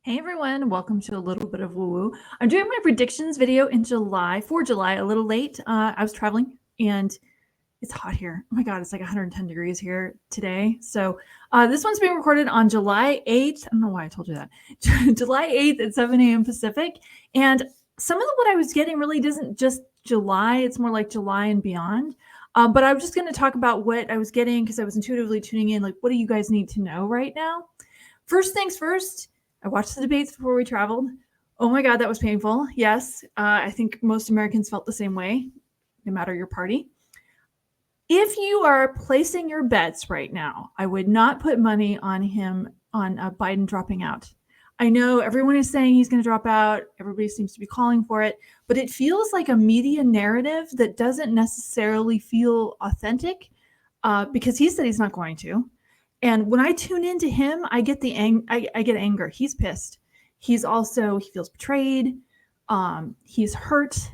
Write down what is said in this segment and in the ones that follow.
Hey everyone, welcome to a little bit of woo woo. I'm doing my predictions video in July, for July, a little late. I was traveling and it's hot here. Oh my God, it's like 110 degrees here today. So this one's being recorded on July 8th. I don't know why I told you that. July 8th at 7 a.m. Pacific. And some of what I was getting really isn't just July, it's more like July and beyond. But I'm just going to talk about what I was getting because I was intuitively tuning in. Like, what do you guys need to know right now? First things first, I watched the debates before we traveled. Oh my God, that was painful. Yes, I think most Americans felt the same way, no matter your party. If you are placing your bets right now, I would not put money on him, on Biden dropping out. I know everyone is saying he's going to drop out. Everybody seems to be calling for it, but it feels like a media narrative that doesn't necessarily feel authentic because he said he's not going to. And when I tune into him, I get I get anger. He's pissed. He feels betrayed. He's hurt,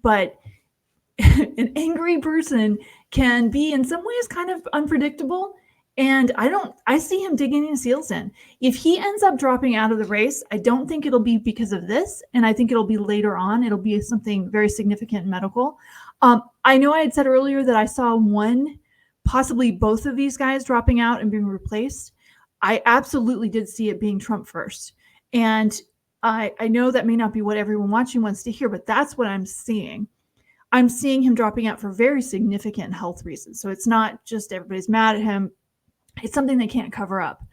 but an angry person can be in some ways kind of unpredictable. And I see him digging his heels in. If he ends up dropping out of the race, I don't think it'll be because of this. And I think it'll be later on. It'll be something very significant medical. I know I had said earlier that I saw one, possibly both of these guys dropping out and being replaced. I absolutely did see it being Trump first. And I know that may not be what everyone watching wants to hear, but that's what I'm seeing. I'm seeing him dropping out for very significant health reasons. So it's not just everybody's mad at him. It's something they can't cover up.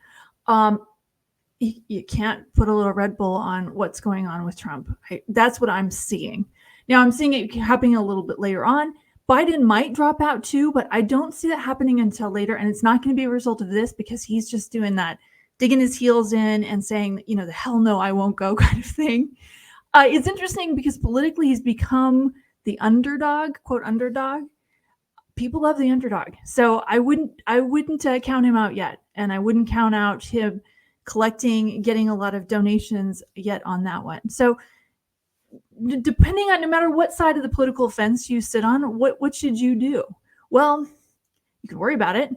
You can't put a little Red Bull on what's going on with Trump. That's what I'm seeing. Now I'm seeing it happening a little bit later on. Biden might drop out too, but I don't see that happening until later. And it's not going to be a result of this because he's just doing that, digging his heels in and saying, the hell no, I won't go kind of thing. It's interesting because politically he's become the underdog, quote underdog. People love the underdog. So I wouldn't count him out yet. And I wouldn't count out him getting a lot of donations yet on that one. So depending on, no matter what side of the political fence you sit on, what should you do? Well, you can worry about it.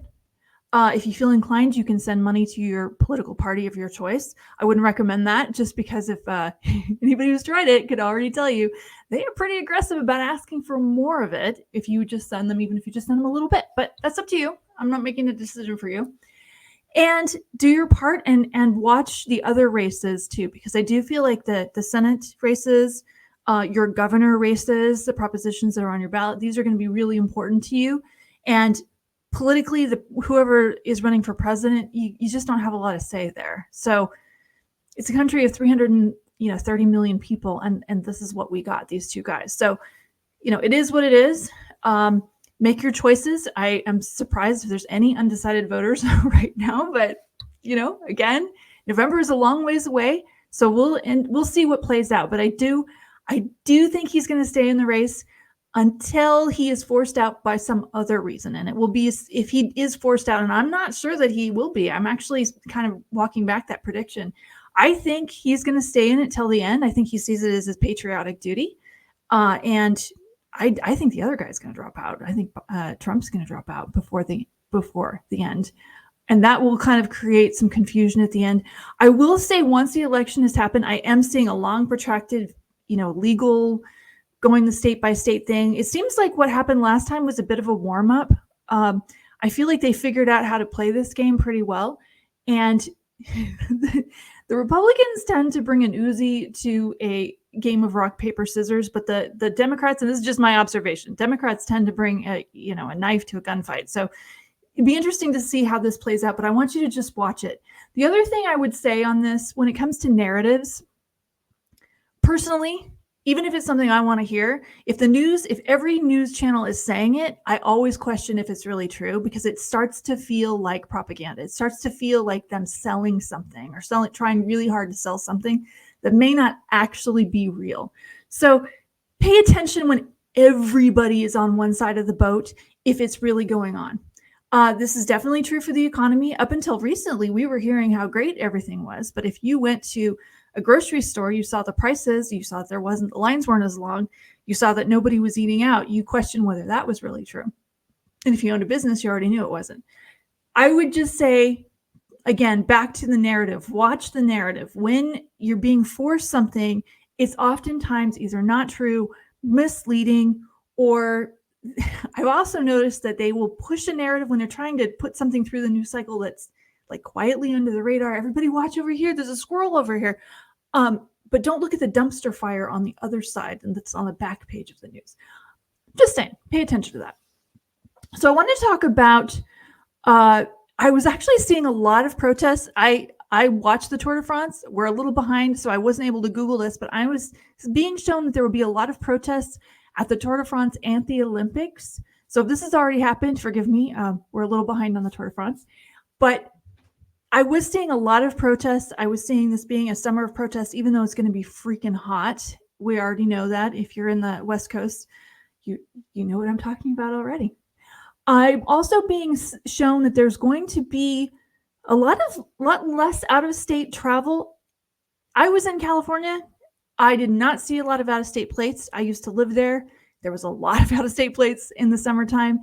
If you feel inclined, you can send money to your political party of your choice. I wouldn't recommend that just because if anybody who's tried it could already tell you, they are pretty aggressive about asking for more of it if you just send them, even if you just send them a little bit. But that's up to you. I'm not making a decision for you. And do your part and watch the other races too, because I do feel like the Senate races, your governor races, the propositions that are on your ballot, these are going to be really important to you. And politically, whoever is running for president, you just don't have a lot of say there. So it's a country of 330 million people, and this is what we got, these two guys. So, it is what it is. Make your choices. I am surprised if there's any undecided voters right now, but again, November is a long ways away, so we'll see what plays out. But I do think he's going to stay in the race until he is forced out by some other reason. And it will be if he is forced out, and I'm not sure that he will be. I'm actually kind of walking back that prediction. I think he's going to stay in it till the end. I think he sees it as his patriotic duty. And I think the other guy's going to drop out. I think Trump's going to drop out before the end. And that will kind of create some confusion at the end. I will say once the election has happened, I am seeing a long protracted, legal going the state by state thing. It seems like what happened last time was a bit of a warm up. I feel like they figured out how to play this game pretty well. And the Republicans tend to bring an Uzi to a game of rock, paper, scissors, but the Democrats, and this is just my observation, Democrats tend to bring a knife to a gunfight. So it'd be interesting to see how this plays out, but I want you to just watch it. The other thing I would say on this, when it comes to narratives, personally, even if it's something I want to hear, if every news channel is saying it, I always question if it's really true because it starts to feel like propaganda. It starts to feel like them selling something or trying really hard to sell something that may not actually be real. So pay attention when everybody is on one side of the boat if it's really going on. This is definitely true for the economy. Up until recently, we were hearing how great everything was. But if you went to a grocery store, you saw the prices, you saw that the lines weren't as long, you saw that nobody was eating out, you questioned whether that was really true. And if you owned a business, you already knew it wasn't. I would just say again, back to the narrative. Watch the narrative. When you're being forced something, it's oftentimes either not true, misleading, or I've also noticed that they will push a narrative when they're trying to put something through the news cycle that's like quietly under the radar. Everybody watch over here. There's a squirrel over here. But don't look at the dumpster fire on the other side, and that's on the back page of the news. Just saying, pay attention to that. So I wanted to talk about, I was actually seeing a lot of protests. I watched the Tour de France. We're a little behind, so I wasn't able to Google this, but I was being shown that there would be a lot of protests at the Tour de France and the Olympics. So if this has already happened, forgive me. We're a little behind on the Tour de France. But I was seeing a lot of protests. I was seeing this being a summer of protests, even though it's going to be freaking hot. We already know that. If you're in the West Coast, you know what I'm talking about already. I'm also being shown that there's going to be a lot less out-of-state travel. I was in California. I did not see a lot of out-of-state plates. I used to live there. There was a lot of out-of-state plates in the summertime.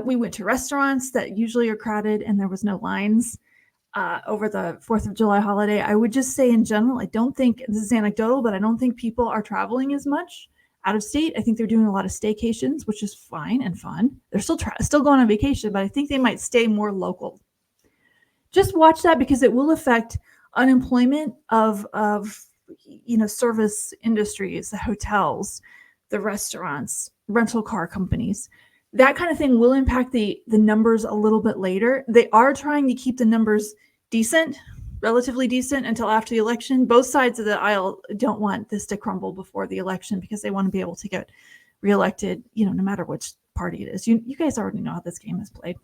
We went to restaurants that usually are crowded, and there was no lines over the 4th of July holiday. I would just say in general, I don't think, this is anecdotal, but I don't think people are traveling as much out of state. I think they're doing a lot of staycations, which is fine and fun. They're still going on vacation, but I think they might stay more local. Just watch that, because it will affect unemployment of service industries, the hotels, the restaurants, rental car companies. That kind of thing will impact the numbers a little bit later. They are trying to keep the numbers decent, relatively decent, until after the election. Both sides of the aisle don't want this to crumble before the election, because they want to be able to get reelected, no matter which party it is. You guys already know how this game is played.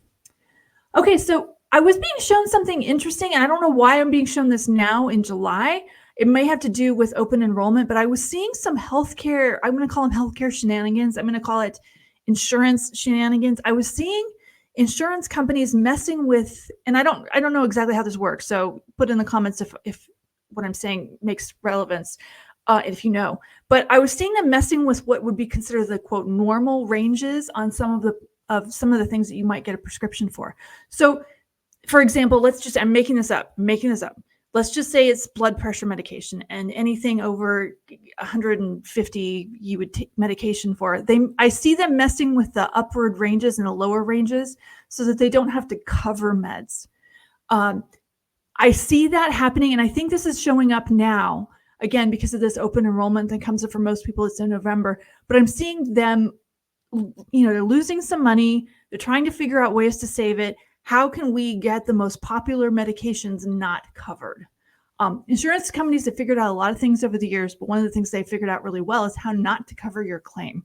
Okay, so I was being shown something interesting, and I don't know why I'm being shown this now in July. It may have to do with open enrollment, but I was seeing some healthcare, I'm going to call them healthcare shenanigans. I'm going to call it insurance shenanigans. I was seeing insurance companies messing with, and I don't know exactly how this works, so put in the comments if what I'm saying makes relevance, if you know. But I was seeing them messing with what would be considered the quote normal ranges on some of the things that you might get a prescription for. So, for example, I'm making this up. Let's just say it's blood pressure medication, and anything over 150 you would take medication for. I see them messing with the upward ranges and the lower ranges so that they don't have to cover meds. I see that happening, and I think this is showing up now, again, because of this open enrollment that comes up for most people. It's in November, but I'm seeing them, they're losing some money. They're trying to figure out ways to save it. How can we get the most popular medications not covered? Insurance companies have figured out a lot of things over the years, but one of the things they figured out really well is how not to cover your claim.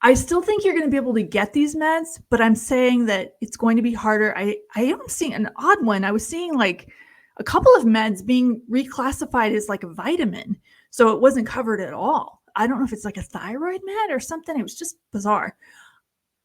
I still think you're going to be able to get these meds, but I'm saying that it's going to be harder. I am seeing an odd one. I was seeing like a couple of meds being reclassified as like a vitamin, so it wasn't covered at all. I don't know if it's like a thyroid med or something. It was just bizarre.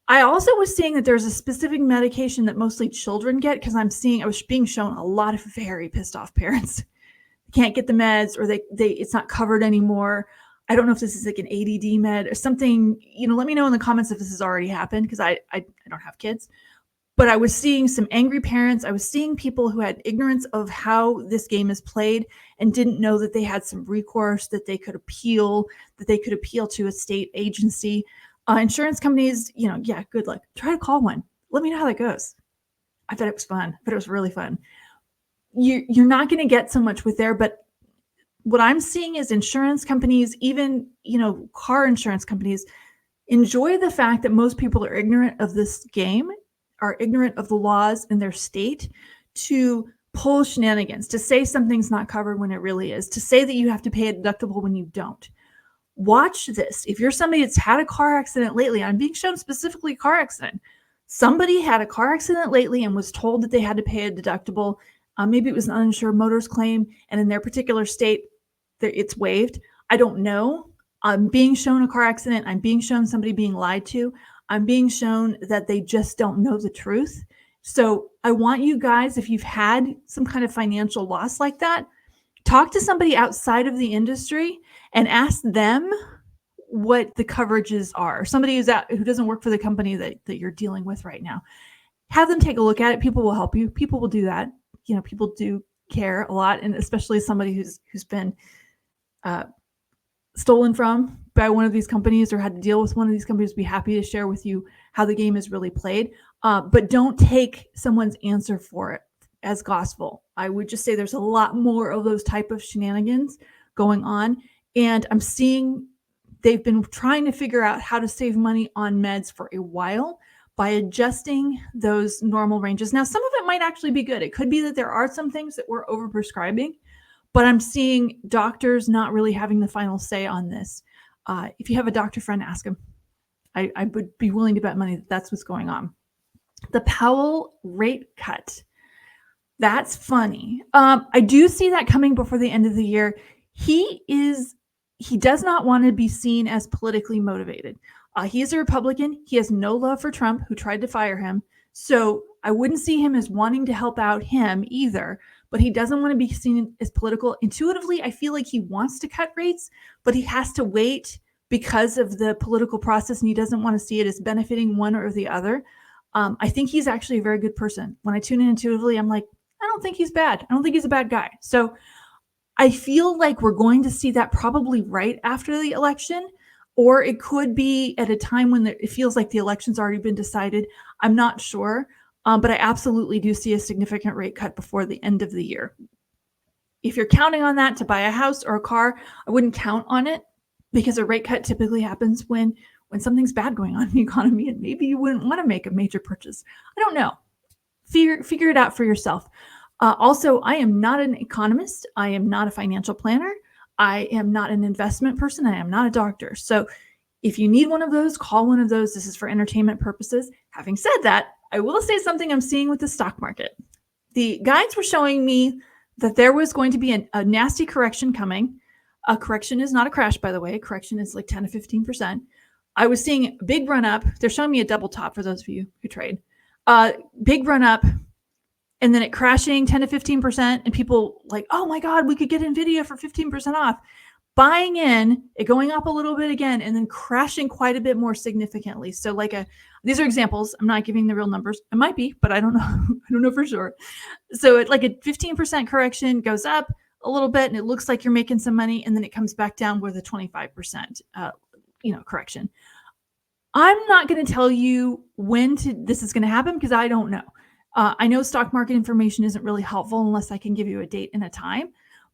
I also was seeing that there's a specific medication that mostly children get, because I was being shown a lot of very pissed off parents. They can't get the meds, or it's not covered anymore. I don't know if this is like an ADD med or something. Let me know in the comments if this has already happened, because I don't have kids. But I was seeing some angry parents. I was seeing people who had ignorance of how this game is played and didn't know that they had some recourse, that they could appeal to a state agency. Insurance companies, good luck. Try to call one. Let me know how that goes. I bet it was fun. I bet it was really fun. You're not going to get so much with there, but what I'm seeing is insurance companies, even, car insurance companies, enjoy the fact that most people are ignorant of this game, are ignorant of the laws in their state, to pull shenanigans, to say something's not covered when it really is, to say that you have to pay a deductible when you don't. Watch this. If you're somebody that's had a car accident lately, I'm being shown specifically car accident. Somebody had a car accident lately and was told that they had to pay a deductible. Maybe it was an uninsured motorist claim, and in their particular state, it's waived. I don't know. I'm being shown a car accident. I'm being shown somebody being lied to. I'm being shown that they just don't know the truth. So I want you guys, if you've had some kind of financial loss like that, talk to somebody outside of the industry and ask them what the coverages are. Somebody who doesn't work for the company that you're dealing with right now. Have them take a look at it. People will help you. People will do that. people do care a lot, and especially somebody who's been stolen from by one of these companies or had to deal with one of these companies, be happy to share with you how the game is really played. But don't take someone's answer for it as gospel. I would just say there's a lot more of those type of shenanigans going on. And I'm seeing they've been trying to figure out how to save money on meds for a while by adjusting those normal ranges. Now, some of it might actually be good. It could be that there are some things that we're overprescribing, but I'm seeing doctors not really having the final say on this. If you have a doctor friend, ask him. I would be willing to bet money that that's what's going on. The Powell rate cut. That's funny. I do see that coming before the end of the year. He does not want to be seen as politically motivated. He's a Republican. He has no love for Trump, who tried to fire him. So I wouldn't see him as wanting to help out him either, but he doesn't want to be seen as political. Intuitively, I feel like he wants to cut rates, but he has to wait because of the political process, and he doesn't want to see it as benefiting one or the other. I think he's actually a very good person. When I tune in intuitively, I'm like, I don't think he's bad. I don't think he's a bad guy. So I feel like we're going to see that probably right after the election, or it could be at a time when it feels like the election's already been decided. I'm not sure, but I absolutely do see a significant rate cut before the end of the year. If you're counting on that to buy a house or a car, I wouldn't count on it, because a rate cut typically happens when something's bad going on in the economy, and maybe you wouldn't want to make a major purchase. I don't know. Figure it out for yourself. Also, I am not an economist. I am not a financial planner. I am not an investment person. I am not a doctor. So if you need one of those, call one of those. This is for entertainment purposes. Having said that, I will say something I'm seeing with the stock market. The guides were showing me that there was going to be a nasty correction coming. A correction is not a crash, by the way. A correction is like 10 to 15%. I was seeing a big run up. They're showing me a double top for those of you who trade. Big run up, and then it crashing 10 to 15%, and people like, oh my God, we could get NVIDIA for 15% off. Buying in, it going up a little bit again, and then crashing quite a bit more significantly. So these are examples. I'm not giving the real numbers. It might be, but I don't know. I don't know for sure. So it like a 15% correction goes up a little bit, and it looks like you're making some money, and then it comes back down with a 25% correction. I'm not going to tell you when this is going to happen, because I don't know. I know stock market information isn't really helpful unless I can give you a date and a time.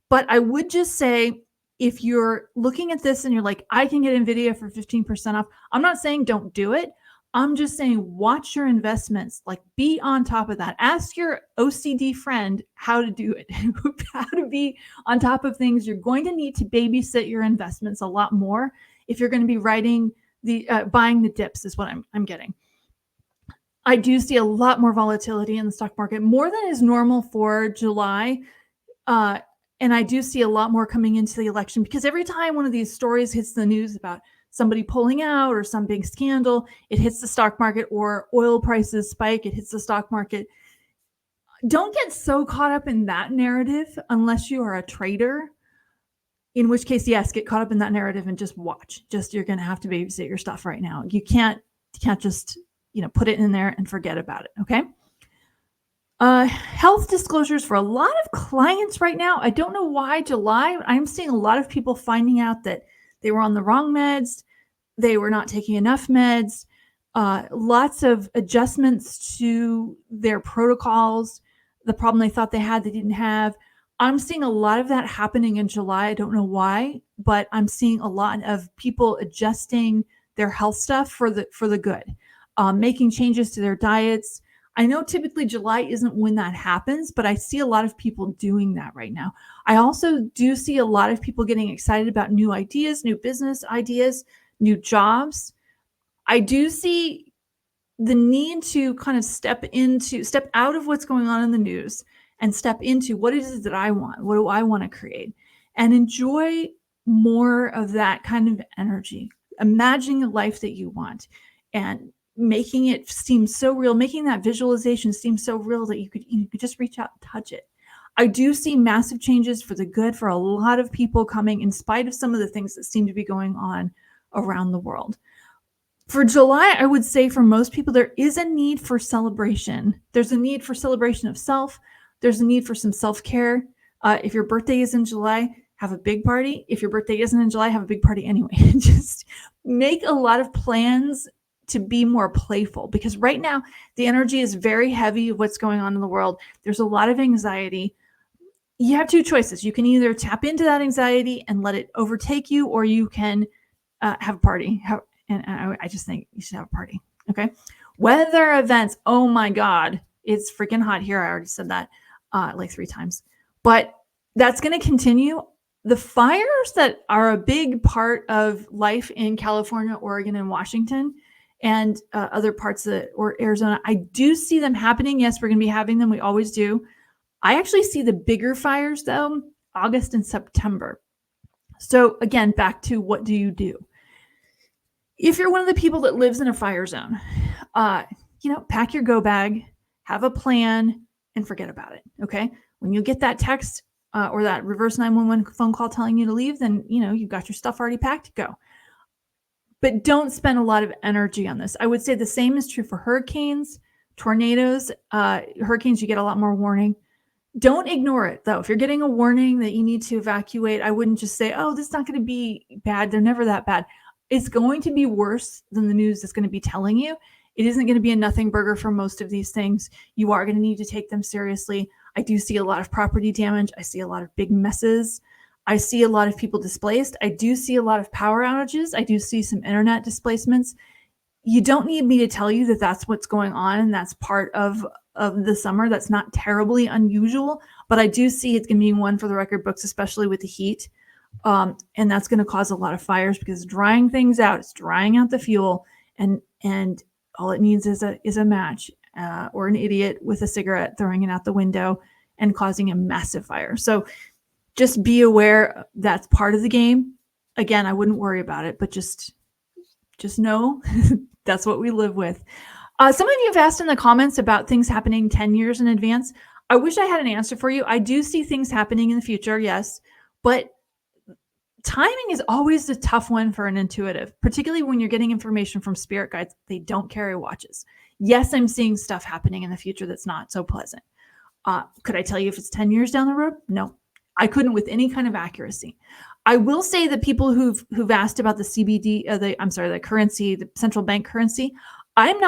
But I would just say, if you're looking at this and you're like, I can get NVIDIA for 15% off, I'm not saying don't do it. I'm just saying watch your investments, like be on top of that. Ask your OCD friend how to do it, how to be on top of things. You're going to need to babysit your investments a lot more if you're going to be buying the dips, is what I'm getting. I do see a lot more volatility in the stock market, more than is normal for July. And I do see a lot more coming into the election, because every time one of these stories hits the news about somebody pulling out or some big scandal, it hits the stock market, or oil prices spike, it hits the stock market. Don't get so caught up in that narrative unless you are a trader, in which case, yes, get caught up in that narrative and just watch. You're going to have to babysit your stuff right now. You can't just put it in there and forget about it. Okay. Health disclosures for a lot of clients right now. I don't know why July. I'm seeing a lot of people finding out that they were on the wrong meds. They were not taking enough meds. Lots of adjustments to their protocols. The problem they thought they had, they didn't have. I'm seeing a lot of that happening in July. I don't know why, but I'm seeing a lot of people adjusting their health stuff for the good, making changes to their diets. I know typically July isn't when that happens, but I see a lot of people doing that right now. I also do see a lot of people getting excited about new ideas, new business ideas, new jobs. I do see the need to kind of step out of what's going on in the news and step into what is it that I want? What do I want to create? And enjoy more of that kind of energy. Imagining a life that you want and making it seem so real, making that visualization seem so real that you could just reach out and touch it. I do see massive changes for the good for a lot of people coming, in spite of some of the things that seem to be going on around the world. For July, I would say for most people, there is a need for celebration. There's a need for celebration of self. There's a need for some self-care. If your birthday is in July, have a big party. If your birthday isn't in July, have a big party anyway. Just make a lot of plans to be more playful, because right now the energy is very heavy of what's going on in the world. There's a lot of anxiety. You have two choices. You can either tap into that anxiety and let it overtake you, or you can have a party. I just think you should have a party. Okay. Weather events. Oh my God. It's freaking hot here. I already said that like 3 times, but that's going to continue. The fires that are a big part of life in California, Oregon, and Washington, and other parts of or Arizona, I do see them happening. Yes, we're going to be having them. We always do. I actually see the bigger fires though, August and September. So again, back to what do you do? If you're one of the people that lives in a fire zone, pack your go bag, have a plan, and forget about it. Okay. When you get that text or that reverse 911 phone call telling you to leave, then, you've got your stuff already packed, go. But don't spend a lot of energy on this. I would say the same is true for hurricanes, tornadoes. Hurricanes, you get a lot more warning. Don't ignore it, though. If you're getting a warning that you need to evacuate, I wouldn't just say, oh, this is not going to be bad. They're never that bad. It's going to be worse than the news is going to be telling you. It isn't going to be a nothing burger for most of these things. You are going to need to take them seriously. I do see a lot of property damage. I see a lot of big messes. I see a lot of people displaced. I do see a lot of power outages. I do see some internet displacements. You don't need me to tell you that that's what's going on, and that's part of the summer. That's not terribly unusual, but I do see it's going to be one for the record books, especially with the heat. And that's going to cause a lot of fires because it's drying things out. It's drying out the fuel, and all it needs is a match or an idiot with a cigarette throwing it out the window and causing a massive fire. So just be aware that's part of the game. Again, I wouldn't worry about it, but just know that's what we live with. Some of you have asked in the comments about things happening 10 years in advance. I wish I had an answer for you. I do see things happening in the future, yes, but timing is always a tough one for an intuitive, particularly when you're getting information from spirit guides. They don't carry watches. Yes, I'm seeing stuff happening in the future that's not so pleasant. Could I tell you if it's 10 years down the road? No, I couldn't with any kind of accuracy. I will say that people who've asked about the CBD, the currency, the central bank currency, I've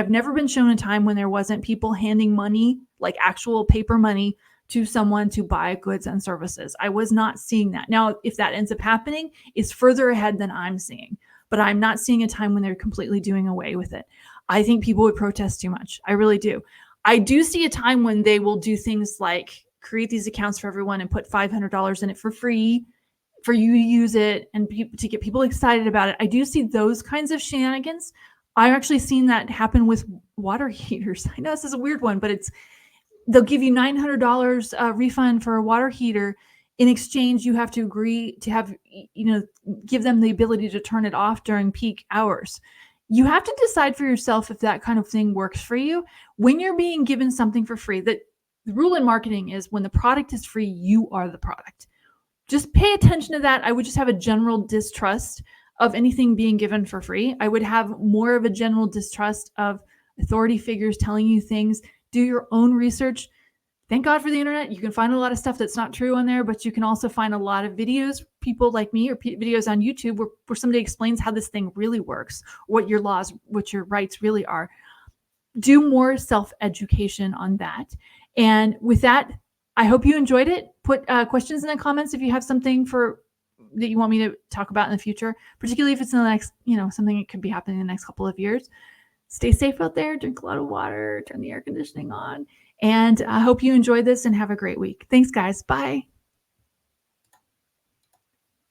never been shown a time when there wasn't people handing money, like actual paper money, to someone to buy goods and services. I was not seeing that. Now, if that ends up happening, it's further ahead than I'm seeing, but I'm not seeing a time when they're completely doing away with it. I think people would protest too much. I really do. I do see a time when they will do things like create these accounts for everyone and put $500 in it for free for you to use it and to get people excited about it. I do see those kinds of shenanigans. I've actually seen that happen with water heaters. I know this is a weird one, but they'll give you $900 refund for a water heater. In exchange, you have to agree to have, give them the ability to turn it off during peak hours. You have to decide for yourself if that kind of thing works for you. When you're being given something for free, that the rule in marketing is when the product is free, you are the product. Just pay attention to that. I would just have a general distrust of anything being given for free. I would have more of a general distrust of authority figures telling you things. Do your own research. Thank God for the internet. You can find a lot of stuff that's not true on there, but you can also find a lot of videos, people like me, or videos on YouTube where somebody explains how this thing really works, what your laws, what your rights really are. Do more self-education on that. And with that, I hope you enjoyed it. Put questions in the comments if you have something that you want me to talk about in the future, particularly if it's in the next, something that could be happening in the next couple of years. Stay safe out there, drink a lot of water, turn the air conditioning on, and I hope you enjoyed this and have a great week. Thanks, guys. Bye.